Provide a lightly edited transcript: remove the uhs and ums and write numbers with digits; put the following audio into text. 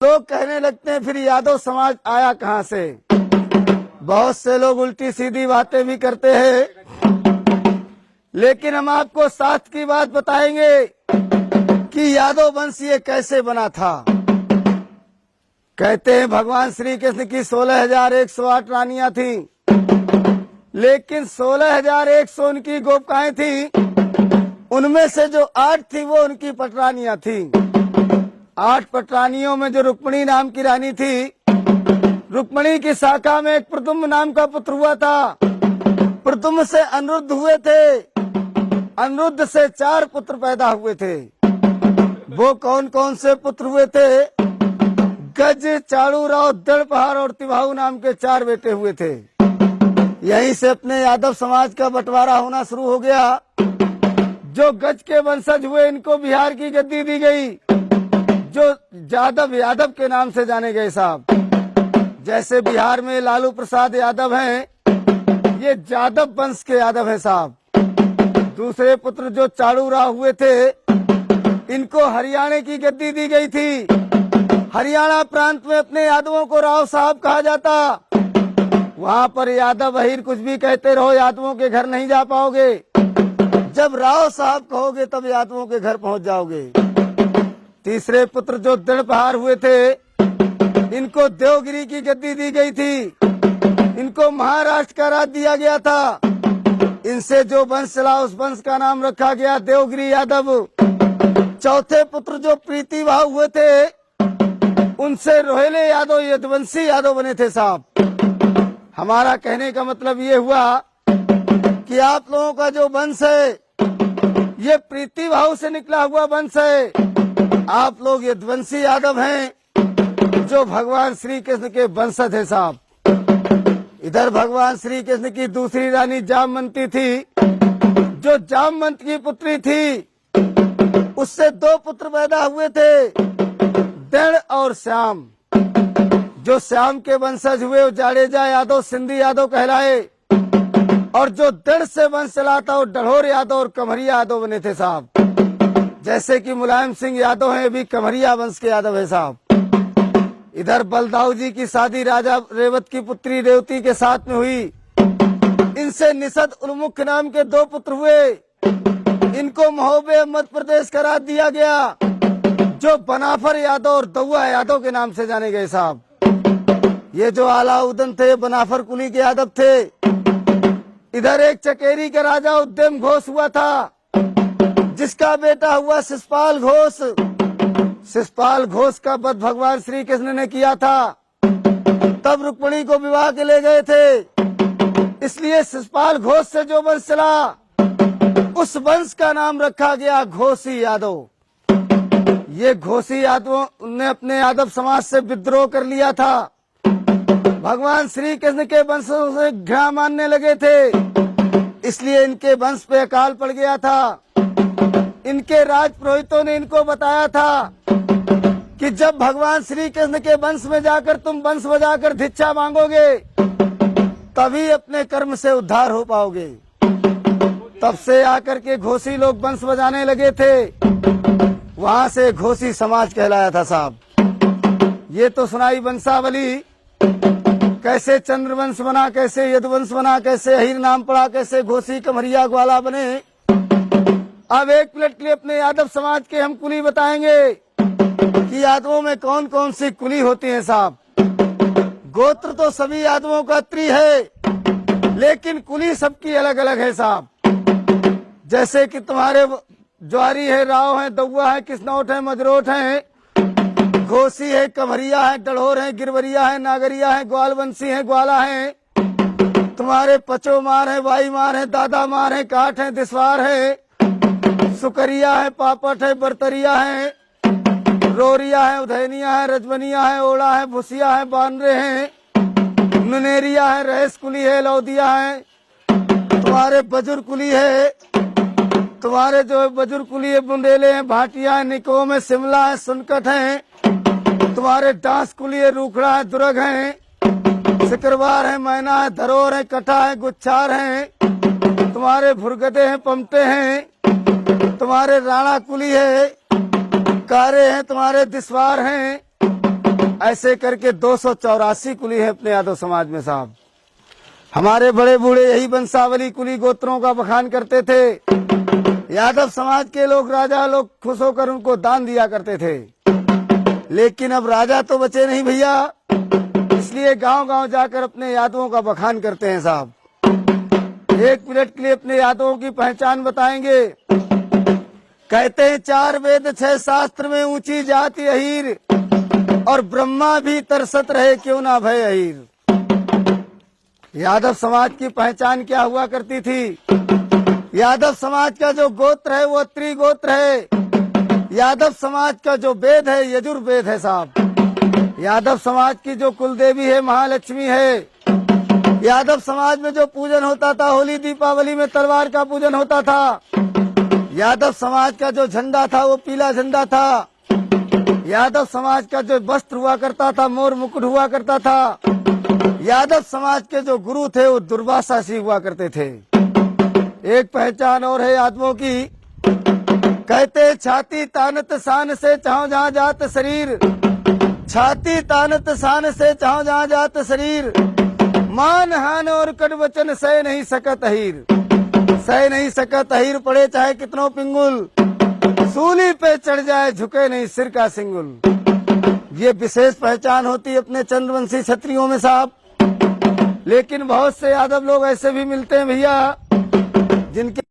लोग कहने लगते हैं फिर यादव समाज आया कहाँ से। बहुत से लोग उल्टी सीधी बातें भी करते हैं, लेकिन हम आपको शास्त्र की बात बताएंगे कि यादव वंश ये कैसे बना था। कहते हैं भगवान श्री कृष्ण की 16,108 रानियां थीं, लेकिन 16,100 उनकी गोपिकाएं थीं, उनमें से जो 8 थी वो उनकी पटरानियां थीं। 8 पटरानियों में जो रुक्मिणी नाम की रानी थी, रुक्मिणी की शाखा में एक प्रद्युम्न नाम का पुत्र हुआ था। प्रद्युम्न से अनिरुद्ध हुए थे, अनिरुद्ध से 4 पुत्र पैदा हुए थे। वो कौन कौन से पुत्र हुए थे? गज, चाड़ूराव, दड़पहाड़ और तिवाहू नाम के 4 बेटे हुए थे। यहीं से अपने यादव समाज का बंटवारा होना शुरू हो गया। जो गज के वंशज हुए इनको बिहार की गद्दी दी गई, जो यादव के नाम से जाने गए साहब। जैसे बिहार में लालू प्रसाद यादव हैं, ये यादव वंश के यादव हैं साहब। दूसरे पुत्र जो चाड़ूराव हुए थे, इनको हरियाणा की गद्दी दी गई थी। हरियाणा प्रांत में अपने यादवों को राव साहब कहा जाता। वहाँ पर यादव अहीर कुछ भी कहते रहो, यादवों के घर नहीं जा पाओगे। जब राव साहब कहोगे तब यादवों के घर पहुँच जाओगे। तीसरे पुत्र जो दड़पहाड़ हुए थे, इनको देवगिरी की गद्दी दी गई थी। इनको महाराष्ट्र का राज दिया गया था। इनसे जो वंश चला उस वंश का नाम रखा गया देवगिरी यादव। चौथे पुत्र जो प्रीतिभाव हुए थे, उनसे रोहिले यादव यदुवंशी यादव बने थे साहब। हमारा कहने का मतलब ये हुआ कि आप लोगों का जो वंश है ये प्रीतिभाव से निकला हुआ वंश है। आप लोग यदुवंशी यादव हैं, जो भगवान श्री कृष्ण के वंशज है साहब। इधर भगवान श्री कृष्ण की दूसरी रानी जामवंती थी, जो जामवंत की पुत्री थी। उससे 2 पुत्र पैदा हुए थे, दृढ़ और श्याम। जो श्याम के वंशज हुए वो जाडेजा यादव, सिंधी यादव कहलाए, और जो दृढ़ से वंश चला था वो डढ़ोर यादव और कमरिया यादव बने थे साहब। जैसे कि मुलायम सिंह यादव हैं, भी कमरिया वंश के यादव है साहब। इधर बलदाऊ जी की शादी राजा रेवत की पुत्री रेवती के साथ में हुई। इनसे निषद उन्मुख नाम के 2 पुत्र हुए। इनको महोबे मध्य प्रदेश का राज दिया गया, जो बनाफर यादव और दौआ यादव के नाम से जाने गए साहब। ये जो अलाउद्दीन थे बनाफर कुली के यादव थे। इधर एक चकेरी का राजा उद्यम घोष हुआ था, जिसका बेटा हुआ शिषपाल घोष। शिषपाल घोष का वध भगवान श्री कृष्ण ने किया था। तब रुक्मिणी को विवाह के ले गए थे, इसलिए शिषपाल घोष से जो वंश चला उस वंश का नाम रखा गया घोषी यादव। ये घोषी यादवों ने अपने यादव समाज से विद्रोह कर लिया था। भगवान श्री कृष्ण के वंशों से घृणा मानने लगे थे, इसलिए इनके वंश पे अकाल पड़ गया था। इनके राज पुरोहितों ने इनको बताया था कि जब भगवान श्री कृष्ण के वंश में जाकर तुम वंश बजाकर भिक्षा मांगोगे, तभी अपने कर्म से उद्धार हो पाओगे। तब से आकर के घोषी लोग वंश बजाने लगे थे। वहां से घोषी समाज कहलाया था साहब। ये तो सुनाई वंशावली, कैसे चंद्रवंश बना, कैसे यदुवंश बना, कैसे अहीर नाम पड़ा, कैसे घोषी, कमरिया, ग्वाला बने। अब एक मिनट के लिए अपने यादव समाज के हम कुली बताएंगे कि यादवों में कौन कौन सी कुली होती है साहब। गोत्र तो सभी यादवों का त्रि है, लेकिन कुली सबकी अलग अलग है साहब। जैसे कि तुम्हारे ज्वारी है, राव है, दौआ है, किसनौट है, मजरोट है, घोसी है, कमरिया है, डढ़ोर है, गिरवरिया है, नागरिया है, ग्वालवंशी है, ग्वाला है। तुम्हारे पचोमार है, वाईमार है, दादा मार है, काठ है, दिसवार है, सुकरिया है, पापट है, बरतरिया है, रोरिया है, उधैनिया है, रजबनिया है, ओड़ा है, भुसिया है, बानरे हैं, नुनेरिया है, रहेस कुली है, लौदिया है। तुम्हारे बजुर कुली है, तुम्हारे जो बजुर कुली है, बुंदेले हैं, भाटिया है, निकोम है, शिमला है, सुनकट है। तुम्हारे डांस कुली है, रूखड़ा है, दुर्ग है, सिकरवार है, मैना है, धरोर है, कटा है, गुच्छार है। तुम्हारे भुरगदे हैं, पमटे हैं। तुम्हारे राणा कुली है, कारे हैं, तुम्हारे दिसवार हैं। ऐसे करके 284 कुली है अपने यादव समाज में साहब। हमारे बड़े बूढ़े यही वंशावली कुली गोत्रों का बखान करते थे। यादव समाज के लोग, राजा लोग खुश होकर उनको दान दिया करते थे। लेकिन अब राजा तो बचे नहीं भैया, इसलिए गांव गांव जाकर अपने यादवों का बखान करते हैं साहब। 1 मिनट के लिए अपने यादवों की पहचान बताएंगे। कहते हैं 4 वेद 6 शास्त्र में ऊंची जाति अहीर, और ब्रह्मा भी तरसत रहे क्यों ना भय अहीर। यादव समाज की पहचान क्या हुआ करती थी? यादव समाज का जो गोत्र है वो त्रिगोत्र है। यादव समाज का जो वेद है यजुर्वेद है साहब। यादव समाज की जो कुलदेवी है महालक्ष्मी है। यादव समाज में जो पूजन होता था, होली दीपावली में तलवार का पूजन होता था। यादव समाज का जो झंडा था वो पीला झंडा था। यादव समाज का जो वस्त्र हुआ करता था मोर मुकुट हुआ करता था। यादव समाज के जो गुरु थे वो दुर्वासा सी हुआ करते थे। एक पहचान और है यादवों की। कहते छाती तानत शान से चाहो जहाँ जात शरीर, छाती तानत शान से चाहो जहाँ जात शरीर, मान हान और कड़वचन सह नहीं सकत अहीर। सह नहीं सकत अहीर पड़े चाहे कितनों पिंगुल, सूली पे चढ़ जाए झुके नहीं सिर का सिंगुल। ये विशेष पहचान होती अपने चंद्रवंशी क्षत्रियों में साहब। लेकिन बहुत से यादव लोग ऐसे भी मिलते हैं भैया जिनके